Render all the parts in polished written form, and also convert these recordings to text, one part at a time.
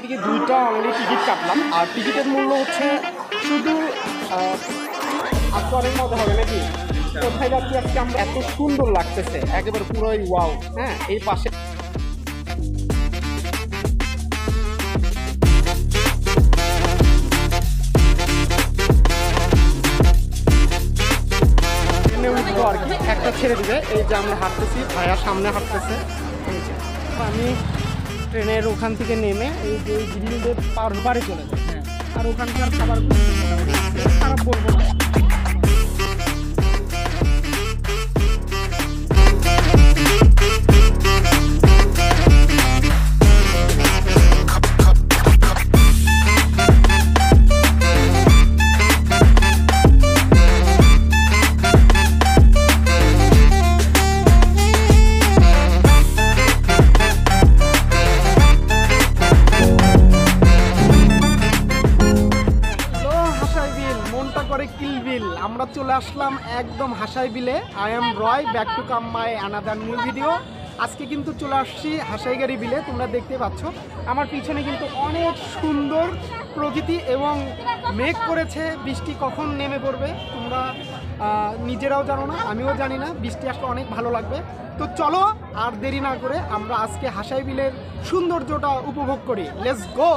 থেকে দুইটা only ticket কাটলাম আর টিকিটের মূল্য হচ্ছে শুধু আজকে অনেক মজা হবে নাকি। কোথায় যাচ্ছি আজকে আমরা, এত সুন্দর লাগতেছে একেবারে পুরোই ওয়াও। হ্যাঁ, এই পাশে উঠবো আর কি, একটা ছেড়ে দিবে। এই যে আমরা হাঁটতেছি, ভাইয়া সামনে হাঁটতেছে। এই যে আমি ট্রেনের ওখান থেকে নেমে এই যে গ্রিলের পারে চলে যাই। হ্যাঁ, আর ওখানকার খাবার খারাপ বলবো না। আমরা চলে আসলাম একদম হাসাই বিলে। I am Roy, back to come my another new video. আজকে কিন্তু চলে আসছি হাসাইগাড়ি বিলে। তোমরা দেখতে পাচ্ছ আমার পিছনে কিন্তু অনেক সুন্দর প্রকৃতি এবং মেঘ করেছে। বৃষ্টি কখন নেমে পড়বে তোমরা নিজেরাও জানো না, আমিও জানি না। বৃষ্টি আসলে অনেক ভালো লাগবে। তো চলো আর দেরি না করে আমরা আজকে হাসাই বিলের সৌন্দর্যটা উপভোগ করি। Let's go.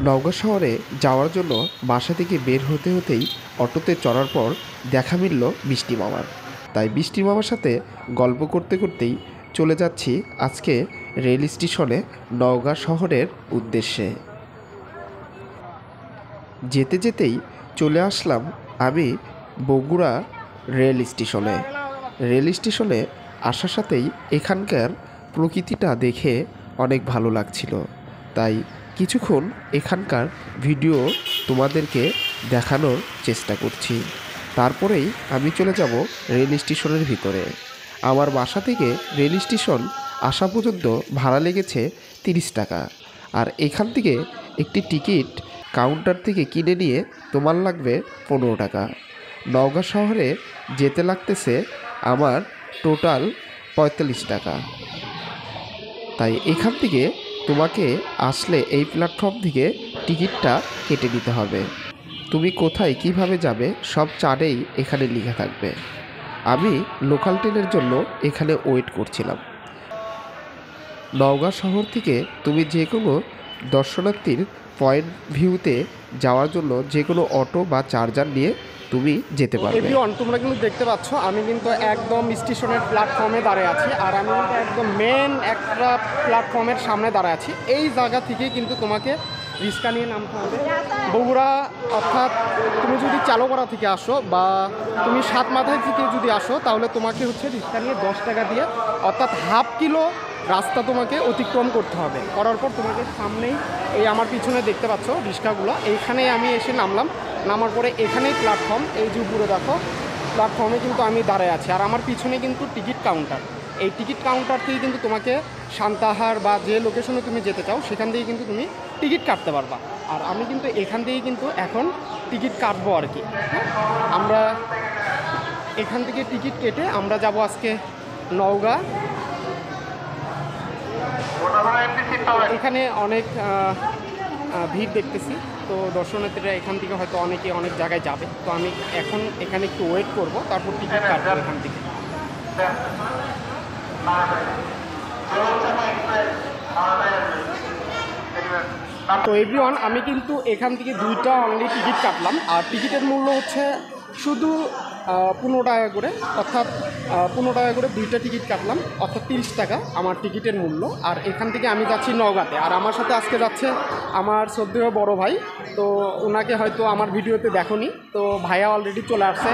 নওগাঁ শহরে যাওয়ার জন্য বাসা থেকে বের হতে হতেই অটোতে চড়ার পর দেখা মিলল বৃষ্টি মামার। তাই বৃষ্টি মামার সাথে গল্প করতে করতেই চলে যাচ্ছি আজকে রেল স্টেশনে নওগাঁ শহরের উদ্দেশ্যে। যেতে যেতেই চলে আসলাম আমি বগুড়া রেল স্টেশনে। রেল স্টেশনে আসার সাথেই এখানকার প্রকৃতিটা দেখে অনেক ভালো লাগছিল, তাই কিছুক্ষণ এখানকার ভিডিও তোমাদেরকে দেখানোর চেষ্টা করছি। তারপরেই আমি চলে যাব রেল স্টেশনের ভিতরে। আমার বাসা থেকে রেল স্টেশন আসা পর্যন্ত ভাড়া লেগেছে 30 টাকা। আর এখান থেকে একটি টিকিট কাউন্টার থেকে কিনে নিয়ে তোমার লাগবে 15 টাকা। নওগাঁ শহরে যেতে লাগতেছে আমার টোটাল 45 টাকা। তাই এখান থেকে তোমাকে আসলে এই প্ল্যাটফর্ম থেকে টিকিটটা কেটে নিতে হবে। তুমি কোথায় কিভাবে যাবে সব চার্টেই এখানে লেখা থাকবে। আমি লোকাল ট্রেনের জন্য এখানে ওয়েট করছিলাম। নওগাঁ শহর থেকে তুমি যে কোনো দর্শনার্থীর পয়েন্ট ভিউতে যাওয়ার জন্য যে কোনো অটো বা চার্জার নিয়ে তুমি যেতে পারবে। এভরিওয়ান, তোমরা কিন্তু দেখতে পাচ্ছ আমি কিন্তু একদম স্টেশনের প্ল্যাটফর্মে দাঁড়িয়ে আছি। আর আমি কিন্তু একদম মেন একটা প্ল্যাটফর্মের সামনে দাঁড়িয়ে আছি। এই জায়গা থেকে কিন্তু তোমাকে রিক্সা নিয়ে নামতে হবে বগুড়া। অর্থাৎ তুমি যদি চালোপাড়া থেকে আসো বা তুমি সাতমাথায় থেকে যদি আসো, তাহলে তোমাকে হচ্ছে রিক্সা নিয়ে 10 টাকা দিয়ে অর্থাৎ হাফ কিলো রাস্তা তোমাকে অতিক্রম করতে হবে। করার পর তোমাকে সামনেই এই আমার পিছনে দেখতে পাচ্ছ রিক্সাগুলো, এইখানেই আমি এসে নামলাম। নামার পরে এখানেই প্ল্যাটফর্ম, এই যে উপরে দেখো প্ল্যাটফর্মে কিন্তু আমি দাঁড়ায় আছি। আর আমার পিছনে কিন্তু টিকিট কাউন্টার। এই টিকিট কাউন্টার থেকে কিন্তু তোমাকে সান্তাহার বা যে লোকেশনে তুমি যেতে চাও সেখান থেকে কিন্তু তুমি টিকিট কাটতে পারবা। আর আমি কিন্তু এখান থেকেই কিন্তু এখন টিকিট কাটবো আর কি। আমরা এখান থেকে টিকিট কেটে আমরা যাব আজকে নওগাঁ। এখানে অনেক ভিড় দেখতেছি, তো দর্শনার্থীরা এখান থেকে হয়তো অনেকে অনেক জায়গায় যাবে। তো আমি এখন এখানে একটু ওয়েট করব, তারপর টিকিট কাটবো এখান থেকে। তো এভরিওয়ান, আমি কিন্তু এখান থেকে দুইটা অনলি টিকিট কাটলাম। আর টিকিটের মূল্য হচ্ছে শুধু 15 টাকা করে, অর্থাৎ 15 টাকা করে দুইটা টিকিট কাটলাম, অর্থাৎ 30 টাকা আমার টিকিটের মূল্য। আর এখান থেকে আমি যাচ্ছি নওগাঁতে। আর আমার সাথে আজকে যাচ্ছে আমার শ্রদ্ধেয় বড় ভাই। তো ওনাকে হয়তো আমার ভিডিওতে দেখোনি, তো ভাইয়া অলরেডি চলে আসছে।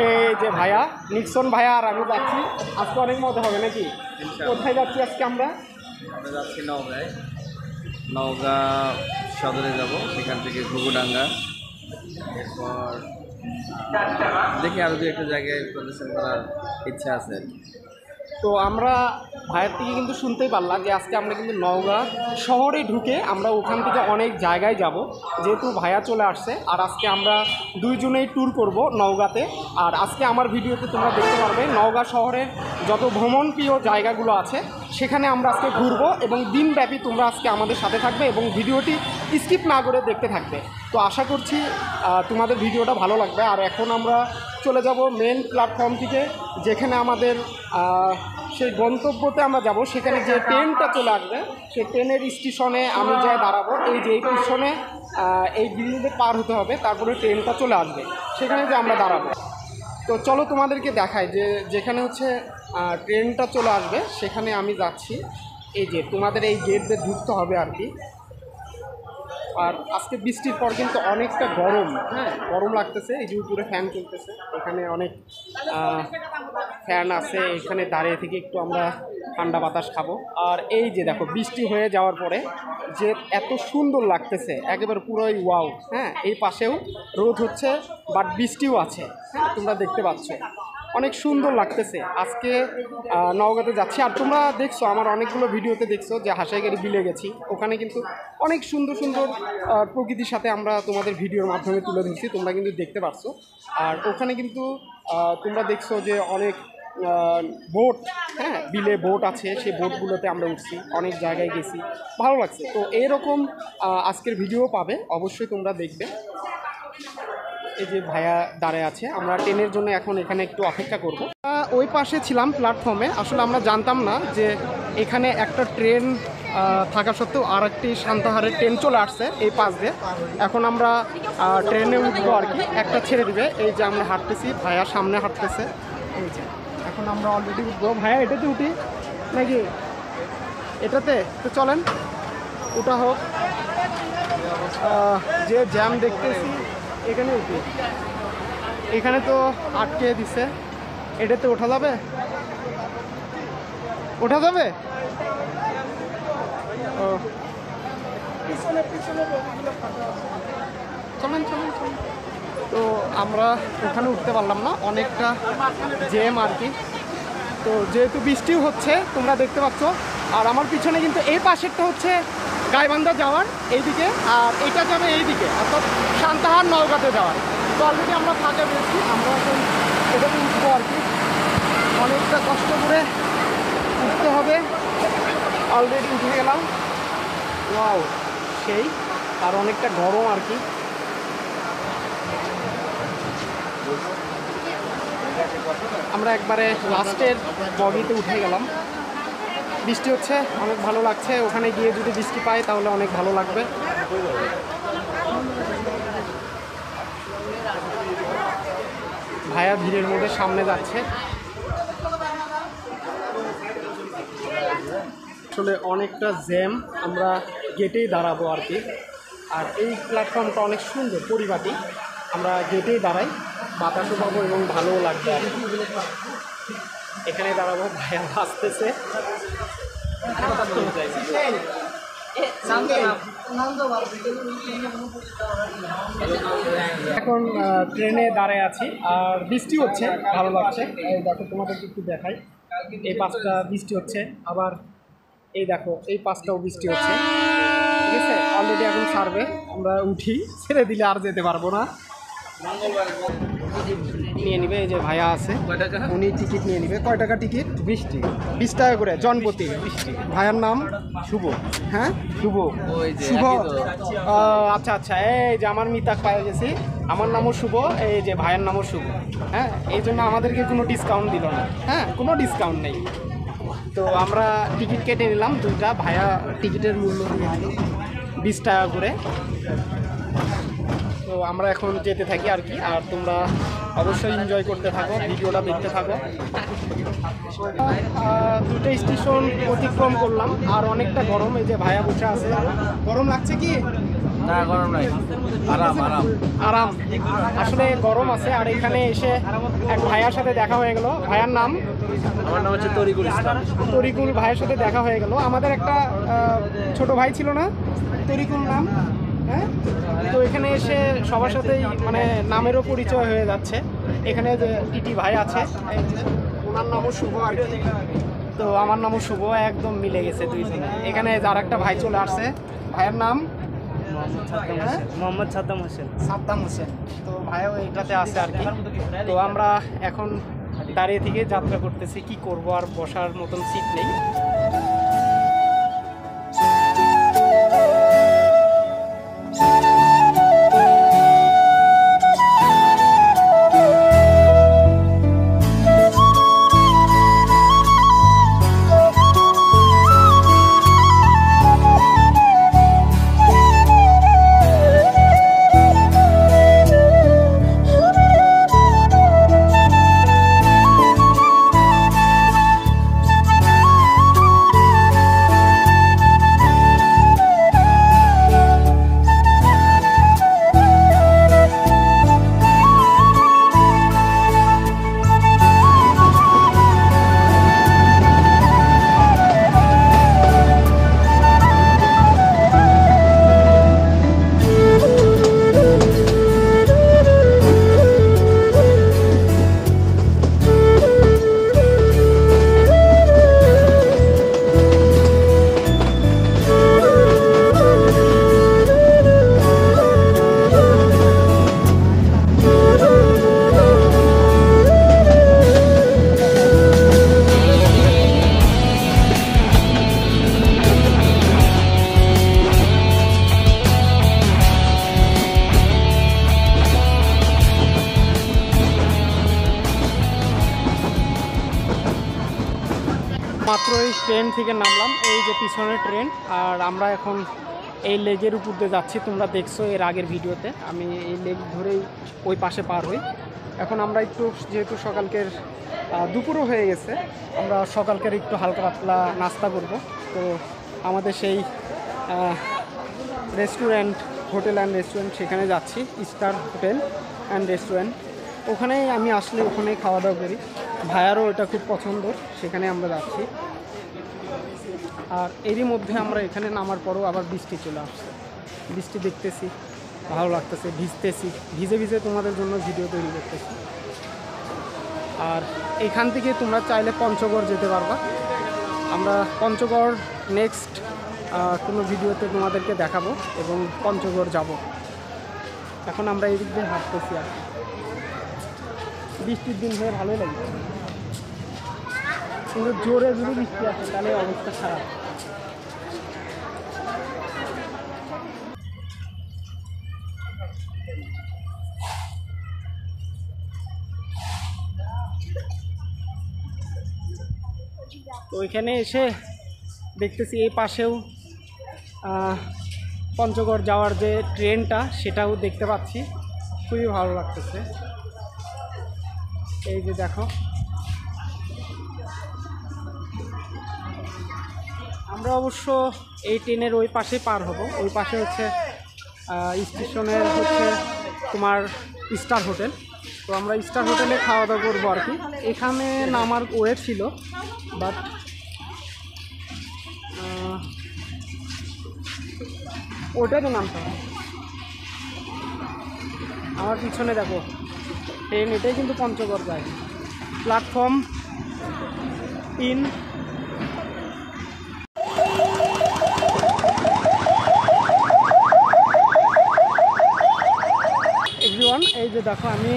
এই যে ভাইয়া, নিক্সন ভাইয়া আর আমি যাচ্ছি। আজকে অনেক মজা হবে নাকি। কোথায় যাচ্ছি আজকে আমরা? যাচ্ছি নওগাঁয়। নওগাঁ সদরে যাব, সেখান থেকে ঘুঘুডাঙ্গা, এরপর দেখি আরও দু একটা জায়গায় প্রদর্শন করার ইচ্ছা আছে। তো আমরা ভাইয়ের থেকে কিন্তু শুনতেই পারলাম যে আজকে আমরা কিন্তু নওগাঁ শহরে ঢুকে আমরা ওখান থেকে অনেক জায়গায় যাব, যেহেতু ভাইয়া চলে আসছে। আর আজকে আমরা দুইজনেই ট্যুর করব নওগাঁতে। আর আজকে আমার ভিডিওতে তোমরা দেখতে পারবে নওগাঁ শহরের যত ভ্রমণপ্রিয় জায়গাগুলো আছে সেখানে আমরা আজকে ঘুরবো, এবং দিনব্যাপী তোমরা আজকে আমাদের সাথে থাকবে এবং ভিডিওটি স্কিপ না করে দেখতে থাকবে। তো আশা করছি তোমাদের ভিডিওটা ভালো লাগবে। আর এখন আমরা চলে যাব মেন প্ল্যাটফর্ম থেকে, যেখানে আমাদের সেই গন্তব্যতে আমরা যাব। সেখানে যে ট্রেনটা চলে আসবে সেই ট্রেনের স্টেশনে আমি যাই দাঁড়াবো। এই যে এই পিছনে এই বিল্ডিংয়ে পার হতে হবে, তারপরে ট্রেনটা চলে আসবে, সেখানে যে আমরা দাঁড়াবো। তো চলো তোমাদেরকে দেখাই যে যেখানে হচ্ছে ট্রেনটা চলে আসবে সেখানে আমি যাচ্ছি। এই যে তোমাদের এই গেট দিয়ে ঢুকতে হবে আর কি। আর আজকে বৃষ্টির পর কিন্তু অনেকটা গরম, হ্যাঁ গরম লাগতেছে। এই যে উপরে ফ্যান চলতেছে, এখানে অনেক ফ্যান আছে, এখানে দাঁড়িয়ে থেকে একটু আমরা ঠান্ডা বাতাস খাবো। আর এই যে দেখো বৃষ্টি হয়ে যাওয়ার পরে যে এত সুন্দর লাগতেছে, একেবারে পুরোই ওয়াও। হ্যাঁ এই পাশেও রোদ হচ্ছে বাট বৃষ্টিও আছে, হ্যাঁ তোমরা দেখতে পাচ্ছ, অনেক সুন্দর লাগতেছে। আজকে নওগাঁতে যাচ্ছি। আর তোমরা দেখছো আমার অনেকগুলো ভিডিওতে দেখছো যে হাসাইগাড়ি বিলে গেছি, ওখানে কিন্তু অনেক সুন্দর সুন্দর প্রকৃতির সাথে আমরা তোমাদের ভিডিওর মাধ্যমে তুলে ধরছি, তোমরা কিন্তু দেখতে পারছো। আর ওখানে কিন্তু তোমরা দেখছো যে অনেক বোট, হ্যাঁ বিলে বোট আছে, সেই বোটগুলোতে আমরা উঠছি, অনেক জায়গায় গেছি, ভালো লাগছে। তো এরকম আজকের ভিডিও পাবে, অবশ্যই তোমরা দেখবে। এই যে ভাইয়া দাঁড়ায় আছে, আমরা ট্রেনের জন্য এখন এখানে একটু অপেক্ষা করব। ওই পাশে ছিলাম প্ল্যাটফর্মে, আসলে আমরা জানতাম না যে এখানে একটা ট্রেন থাকা সত্ত্বেও আর একটি সান্তাহারের ট্রেন চলে আসছে এই পাশ দিয়ে। এখন আমরা ট্রেনে উঠবো আর কি, একটা ছেড়ে দিবে। এই যে আমরা হাঁটতেছি, ভাইয়া সামনে হাঁটতেছে। এই যে এখন আমরা অলরেডি উঠবো। ভাইয়া এটাতে উঠি নাকি এটাতে? তো চলেন ওটা হোক। যে জ্যাম দেখতেছি এখানে উঠি, এখানে তো আটকে দিছে। এটাতে ওঠা যাবে? ওঠা যাবে? ও চলেন চলেন চলেন। তো আমরা ওখানে উঠতে পারলাম না, অনেকটা জ্যাম আর কি। তো যেহেতু বৃষ্টিও হচ্ছে তোমরা দেখতে পাচ্ছ। আর আমার পিছনে কিন্তু এই পাশেরটা হচ্ছে গাইবান্ধা যাওয়ার এইদিকে, আর এটা যাবে এইদিকে, অর্থাৎ সান্তাহার নওগাঁতে যাওয়ার। তো অলরেডি আমরা ফাঁকা পেয়েছি, আমরা এখন এটাতে উঠবো আর কি। অনেকটা কষ্ট করে উঠতে হবে, অলরেডি উঠে গেলাম। ওয়াও সেই, আর অনেকটা গরম আর কি। আমরা একবারে লাস্টের বগিতে উঠে গেলাম। বৃষ্টি হচ্ছে, অনেক ভালো লাগছে। ওখানে গিয়ে যদি বৃষ্টি পাই তাহলে অনেক ভালো লাগবে। ভাইয়া ভিড়ের মধ্যে সামনে যাচ্ছে। আসলে অনেকটা জ্যাম, আমরা গেটেই দাঁড়াবো আর কি। আর এই প্ল্যাটফর্মটা অনেক সুন্দর পরিপাটি, আমরা গেটেই দাঁড়াই, বাতাসও পাবো এবং ভালোও লাগবে আর কি। এখানে দাঁড়াবো, ভাইয়া আসতেছে। এখন ট্রেনে দাঁড়ায় আছি আর বৃষ্টি হচ্ছে, ভালো লাগছে। এই দেখো তোমাদেরকে একটু দেখাই, এই পাশটা বৃষ্টি হচ্ছে, আবার এই দেখো এই পাশটাও বৃষ্টি হচ্ছে। ঠিক আছে, অলরেডি এখন ছাড়বে, আমরা উঠি, ছেড়ে দিলে আর যেতে পারবো না। নিয়ে নিবে, এই যে ভাইয়া আছে উনি টিকিট নিয়ে নিবে। কয় টাকা টিকিট? 20 টাকা করে জনপ্রতি। ভাইয়ার নাম শুভ। হ্যাঁ শুভ, শুভ। আচ্ছা আচ্ছা, এই যে আমার মিতাক পাওয়া গেছি, আমার নামও শুভ, এই যে ভাইয়ের নামও শুভ। হ্যাঁ এই জন্য আমাদেরকে কোনো ডিসকাউন্ট দিল না, হ্যাঁ কোনো ডিসকাউন্ট নেই। তো আমরা টিকিট কেটে নিলাম দুইটা, ভাইয়া টিকিটের মূল্য দিয়ে দিল 20 টাকা করে। তো আমরা এখন যেতে থাকি আর কি। আর তোমরা অবশ্যই এনজয় করতে থাকো, ভিডিওটা দেখতে থাকো। দুটো স্টেশন অতিক্রম করলাম, আর অনেকটা গরম। এই যে ভাইয়া বসে আছে, গরম লাগছে কি? না গরম নাই, আরাম আরাম আরাম। আসলে গরম আছে। আর এখানে এসে এক ভাইয়ার সাথে দেখা হয়ে গেল। ভাইয়ার নাম? আমার নাম হচ্ছে তরিকুল ইসলাম। তরিকুল ভাইয়ের সাথে দেখা হয়ে গেল। আমাদের একটা ছোট ভাই ছিল না, তরিকুল নাম? হ্যাঁ, তো এখানে এসে সবার সাথেই মানে নামেরও পরিচয় হয়ে যাচ্ছে। এখানে যে টিটি ভাই আছে, ওনার নামও শুভ আর কি। তো আমার নামও শুভ, একদম মিলে গেছে দুইজনে। এখানে যার একটা ভাই চলে আসছে, ভাইয়ের নাম মোহাম্মদ সাদ্দাম হোসেন। সাদ্দাম হোসেন। তো ভাইও এটাতে আছে আর কি। তো আমরা এখন দাঁড়িয়ে থেকে যাত্রা করতেছি, কি করব, আর বসার মতন সিট নেই। মাত্রই ট্রেন থেকে নামলাম, এই যে পিছনের ট্রেন। আর আমরা এখন এই লেজের উপর দিয়ে যাচ্ছি, তোমরা দেখছো এর আগের ভিডিওতে। আমি এই লেগ ধরেই ওই পাশে পার হই। এখন আমরা একটু, যেহেতু সকালকের দুপুরও হয়ে গেছে, আমরা সকালকের একটু হালকা পাতলা নাস্তা করব। তো আমাদের সেই রেস্টুরেন্ট, হোটেল অ্যান্ড রেস্টুরেন্ট, সেখানে যাচ্ছি, স্টার হোটেল অ্যান্ড রেস্টুরেন্ট। ওখানেই আমি আসলে ওখানেই খাওয়া দাওয়া করি, ভাইয়ারও ওটা খুব পছন্দ, সেখানে আমরা যাচ্ছি। আর এরই মধ্যে আমরা এখানে নামার পরও আবার বৃষ্টি চলে আসছে, বৃষ্টি দেখতেছি, ভালো লাগতেছে, ভিজতেছি, ভিজে ভিজে তোমাদের জন্য ভিডিও তৈরি করতেছি। আর এখান থেকে তোমরা চাইলে পঞ্চগড় যেতে পারবা। আমরা পঞ্চগড় নেক্সট কোনো ভিডিওতে তোমাদেরকে দেখাবো এবং পঞ্চগড় যাব। এখন আমরা এই দিক দিয়ে হাঁটতেছি, আর বৃষ্টির দিন হয়ে ভালোই লাগে, কিন্তু জোরে জোরে বৃষ্টি আসে তাহলে অবস্থা খারাপ। তো ওইখানে এসে দেখতেছি এই পাশেও পঞ্চগড় যাওয়ার যে ট্রেনটা, সেটাও দেখতে পাচ্ছি, খুবই ভালো লাগতেছে। এই যে দেখো, আমরা অবশ্য এই ট্রেনের ওই পাশে পার হব। ওই পাশে হচ্ছে স্টেশনের হচ্ছে তোমার স্টার হোটেল। তো আমরা স্টার হোটেলে খাওয়া দাওয়া করবো আর কি। এখানে নামার ওয়ে ছিল, বাট ওটা তো নামতে হবে। আমার পিছনে দেখো ট্রেন, এটাই কিন্তু পঞ্চগড় যায়। প্ল্যাটফর্ম 3। এভরিওয়ান, এই যে দেখো আমি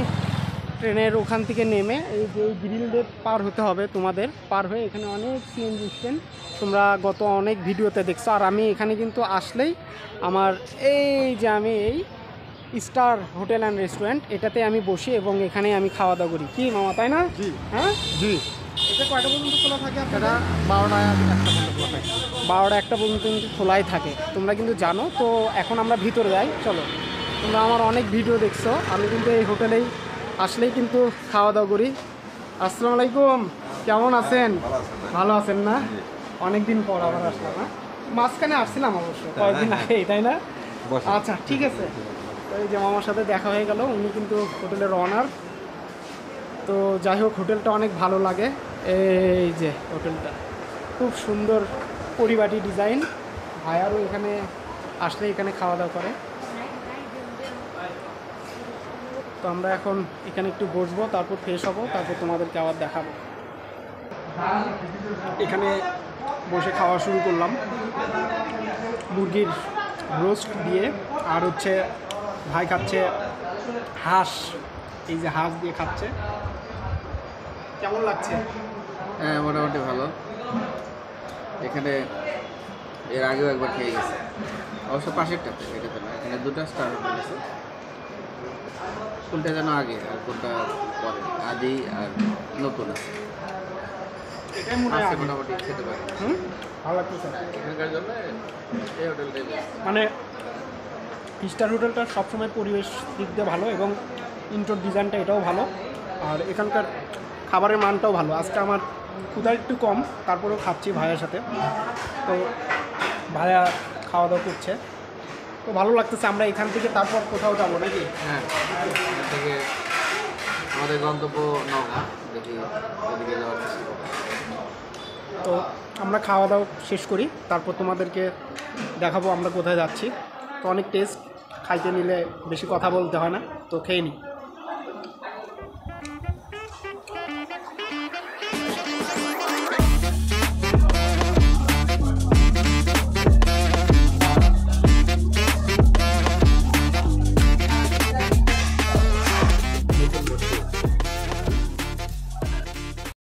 ট্রেনের ওখান থেকে নেমে এই যে গ্রিল দিয়ে পার হতে হবে তোমাদের, পার হয়ে এখানে অনেক সিএনজি স্ট্যান্ড তোমরা গত অনেক ভিডিওতে দেখছো। আর আমি এখানে কিন্তু আসলেই আমার এই যে আমি এই স্টার হোটেল অ্যান্ড রেস্টুরেন্ট, এটাতে আমি বসি এবং এখানে আমি খাওয়া দাওয়া করি। কি মামা, তাই না? জি হ্যাঁ জি। এটা কয়টা পর্যন্ত খোলা থাকে আপনারা? 12টা 1টা পর্যন্ত খোলা থাকে। 12টা 1টা পর্যন্ত কিন্তু খোলাই থাকে, তোমরা কিন্তু জানো। তো এখন আমরা ভিতরে যাই, চলো। তোমরা আমার অনেক ভিডিও দেখছো, আমি কিন্তু এই হোটেলেই আসলেই কিন্তু খাওয়া দাওয়া করি। আসসালামু আলাইকুম, কেমন আছেন? ভালো আছেন না? অনেক দিন পর আবার আসলাম। হ্যাঁ, মাঝখানে আসছিলাম অবশ্য কয়েকদিন আগে, তাই না? আচ্ছা ঠিক আছে। তো এই যে মামার সাথে দেখা হয়ে গেল, উনি কিন্তু হোটেলের অনার। তো যাই হোক, হোটেলটা অনেক ভালো লাগে। এই যে হোটেলটা খুব সুন্দর পরিপাটি ডিজাইন। ভাইয়ারও এখানে আসলে এখানে খাওয়া দাওয়া করে। তো আমরা এখন এখানে একটু বসবো, তারপর ফ্রেশ হবো, তারপর তোমাদেরকে আবার দেখাবো। এখানে বসে খাওয়া শুরু করলাম মুরগির রোস্ট দিয়ে, আর হচ্ছে ভাই খাচ্ছে হাঁস, এই যে হাঁস দিয়ে খাচ্ছে। কেমন লাগছে? হ্যাঁ, মোটামুটি ভালো। এখানে এর আগেও একবার খেয়ে গেছে, অবশ্য পাশেরটাতে, এটাতে না। এখানে 2টা স্টার হোটেল আছে, কোনটা যেন আগে আর কোনটা পরে, আদি আর নতুন আছে। এটাই মনে হয় আজকে আগে। মোটামুটি খেতে পারে। ভালো লাগতেছে। এখানকার জন্য এই হোটেলটাই বেস্ট। মানে স্টার হোটেলটা সবসময় পরিবেশ দিক দিয়ে ভালো, এবং ইনডোর ডিজাইনটা এটাও ভালো, আর এখানকার খাবারের মানটাও ভালো। আজকে আমার ক্ষুধা একটু কম, তারপরেও খাচ্ছি ভাইয়ের সাথে। তো ভাইয়া খাওয়া দাওয়া করছে, তো ভালো লাগতেছে। আমরা এখান থেকে তারপর কোথাও যাবো নাকি? হ্যাঁ, এখান থেকে আমাদের গন্তব্য নওগাঁ, দেখি ওদিকে যাওয়ার চেষ্টা করব। তো আমরা খাওয়া দাওয়া শেষ করি, তারপর তোমাদেরকে দেখাবো আমরা কোথায় যাচ্ছি। তো অনেক টেস্ট, খাইতে নিলে বেশি কথা বলতে হয় না, তো খেয়ে নিই।